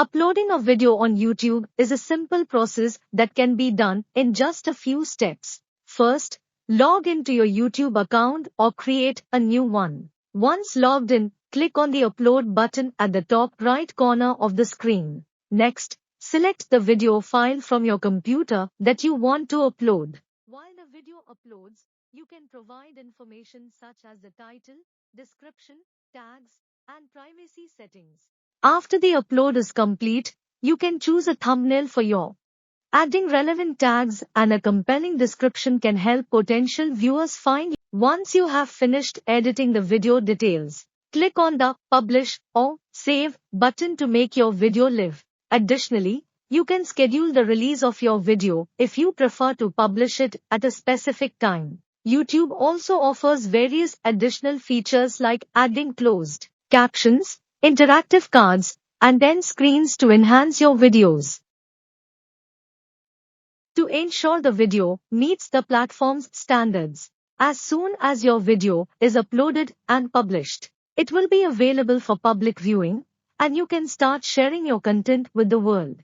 Uploading a video on YouTube is a simple process that can be done in just a few steps. First, log into your YouTube account or create a new one. Once logged in, click on the upload button at the top right corner of the screen. Next, select the video file from your computer that you want to upload. While the video uploads, you can provide information such as the title, description, tags, and privacy settings. After the upload is complete, you can choose a thumbnail for your. Adding relevant tags and a compelling description can help potential viewers find you. Once you have finished editing the video details, click on the Publish or Save button to make your video live. Additionally, you can schedule the release of your video if you prefer to publish it at a specific time. YouTube also offers various additional features like adding closed captions, interactive cards, and end screens to enhance your videos. To ensure the video meets the platform's standards, as soon as your video is uploaded and published, it will be available for public viewing, and you can start sharing your content with the world.